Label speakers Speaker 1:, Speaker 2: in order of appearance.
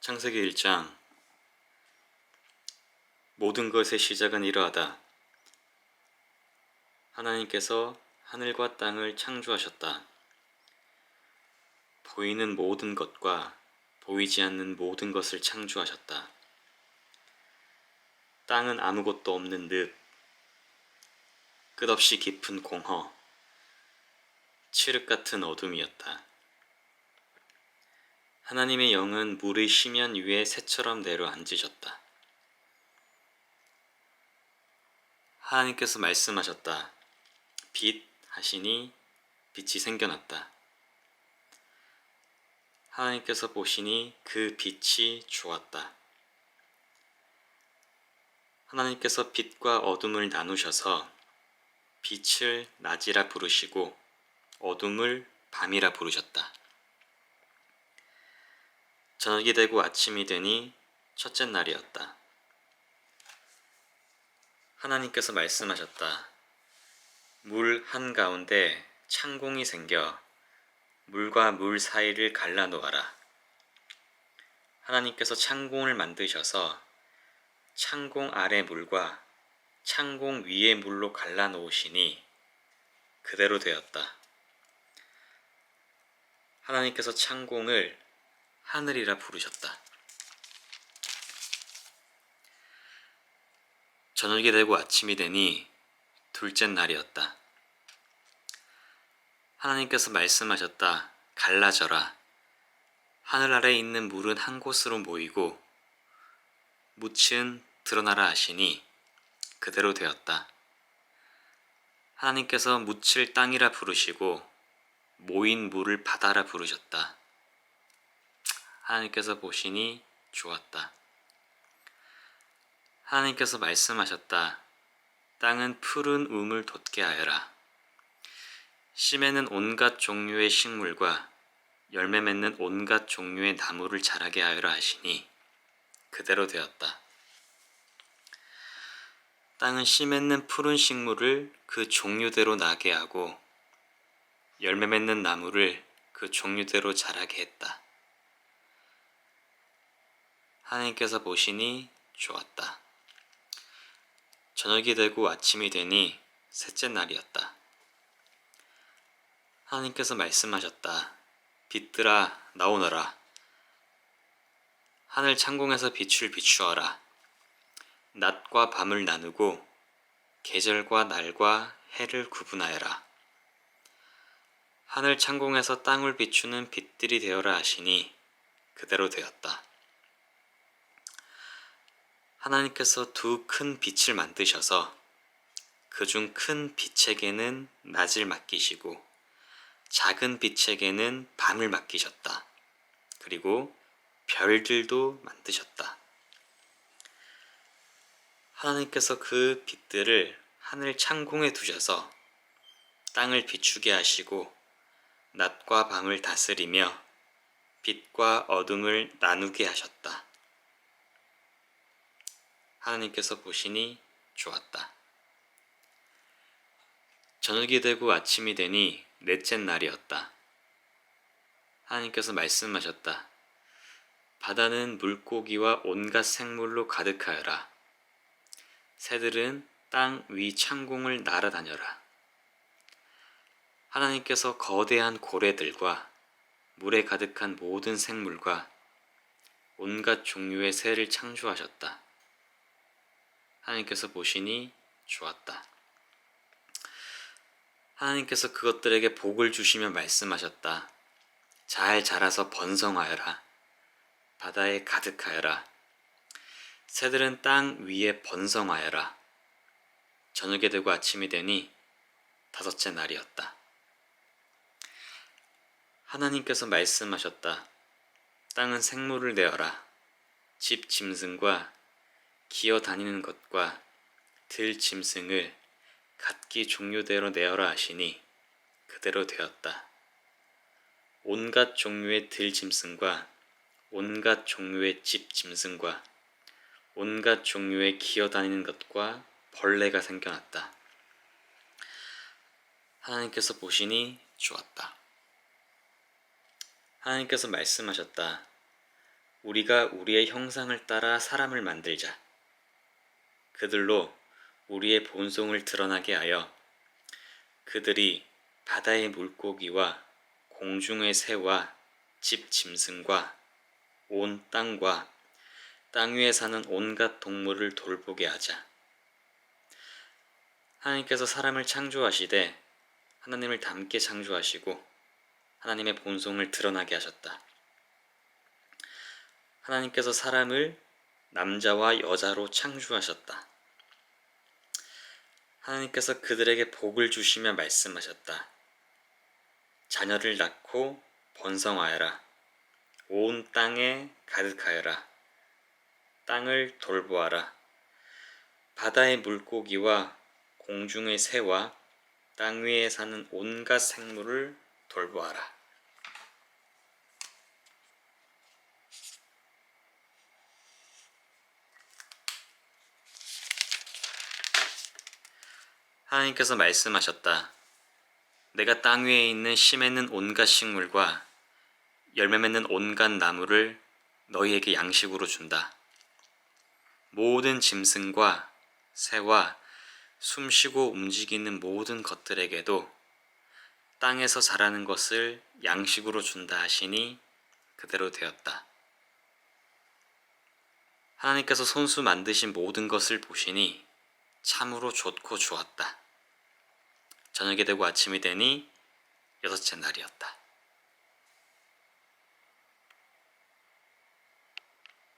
Speaker 1: 창세기 1장. 모든 것의 시작은 이러하다. 하나님께서 하늘과 땅을 창조하셨다. 보이는 모든 것과 보이지 않는 모든 것을 창조하셨다. 땅은 아무것도 없는 늪, 끝없이 깊은 공허, 칠흑 같은 어둠이었다. 하나님의 영은 물의 심연 위에 새처럼 내려앉으셨다. 하나님께서 말씀하셨다. 빛 하시니 빛이 생겨났다. 하나님께서 보시니 그 빛이 좋았다. 하나님께서 빛과 어둠을 나누셔서 빛을 낮이라 부르시고 어둠을 밤이라 부르셨다. 저녁이 되고 아침이 되니 첫째 날이었다. 하나님께서 말씀하셨다. 물 한가운데 창공이 생겨 물과 물 사이를 갈라놓아라. 하나님께서 창공을 만드셔서 창공 아래 물과 창공 위의 물로 갈라놓으시니 그대로 되었다. 하나님께서 창공을 하늘이라 부르셨다. 저녁이 되고 아침이 되니 둘째 날이었다. 하나님께서 말씀하셨다. 갈라져라. 하늘 아래에 있는 물은 한 곳으로 모이고 묻은 드러나라 하시니 그대로 되었다. 하나님께서 묻을 땅이라 부르시고 모인 물을 바다라 부르셨다. 하나님께서 보시니 좋았다. 하나님께서 말씀하셨다. 땅은 푸른 우물 돋게 하여라. 씨맺는 온갖 종류의 식물과 열매 맺는 온갖 종류의 나무를 자라게 하여라 하시니 그대로 되었다. 땅은 씨 맺는 푸른 식물을 그 종류대로 나게 하고 열매 맺는 나무를 그 종류대로 자라게 했다. 하나님께서 보시니 좋았다. 저녁이 되고 아침이 되니 셋째 날이었다. 하나님께서 말씀하셨다. 빛들아 나오너라. 하늘 창공에서 빛을 비추어라. 낮과 밤을 나누고 계절과 날과 해를 구분하여라. 하늘 창공에서 땅을 비추는 빛들이 되어라 하시니 그대로 되었다. 하나님께서 두 큰 빛을 만드셔서 그중 큰 빛에게는 낮을 맡기시고 작은 빛에게는 밤을 맡기셨다. 그리고 별들도 만드셨다. 하나님께서 그 빛들을 하늘 창공에 두셔서 땅을 비추게 하시고 낮과 밤을 다스리며 빛과 어둠을 나누게 하셨다. 하나님께서 보시니 좋았다. 저녁이 되고 아침이 되니 넷째 날이었다. 하나님께서 말씀하셨다. 바다는 물고기와 온갖 생물로 가득하여라. 새들은 땅 위 창공을 날아다녀라. 하나님께서 거대한 고래들과 물에 가득한 모든 생물과 온갖 종류의 새를 창조하셨다. 하나님께서 보시니 좋았다. 하나님께서 그것들에게 복을 주시며 말씀하셨다. 잘 자라서 번성하여라. 바다에 가득하여라. 새들은 땅 위에 번성하여라. 저녁이 되고 아침이 되니 다섯째 날이었다. 하나님께서 말씀하셨다. 땅은 생물을 내어라. 집 짐승과 기어 다니는 것과 들 짐승을 각기 종류대로 내어라 하시니 그대로 되었다. 온갖 종류의 들 짐승과 온갖 종류의 집 짐승과 온갖 종류의 기어 다니는 것과 벌레가 생겨났다. 하나님께서 보시니 좋았다. 하나님께서 말씀하셨다. 우리가 우리의 형상을 따라 사람을 만들자. 그들로 우리의 본성을 드러나게 하여 그들이 바다의 물고기와 공중의 새와 집 짐승과 온 땅과 땅 위에 사는 온갖 동물을 돌보게 하자. 하나님께서 사람을 창조하시되 하나님을 닮게 창조하시고 하나님의 본성을 드러나게 하셨다. 하나님께서 사람을 남자와 여자로 창조하셨다. 하나님께서 그들에게 복을 주시며 말씀하셨다. 자녀를 낳고 번성하여라. 온 땅에 가득하여라. 땅을 돌보아라. 바다의 물고기와 공중의 새와 땅 위에 사는 온갖 생물을 돌보아라. 하나님께서 말씀하셨다. 내가 땅 위에 있는 씨 맺는 온갖 식물과 열매 맺는 온갖 나무를 너희에게 양식으로 준다. 모든 짐승과 새와 숨쉬고 움직이는 모든 것들에게도 땅에서 자라는 것을 양식으로 준다 하시니 그대로 되었다. 하나님께서 손수 만드신 모든 것을 보시니 참으로 좋고 좋았다. 저녁이 되고 아침이 되니 6째 날이었다.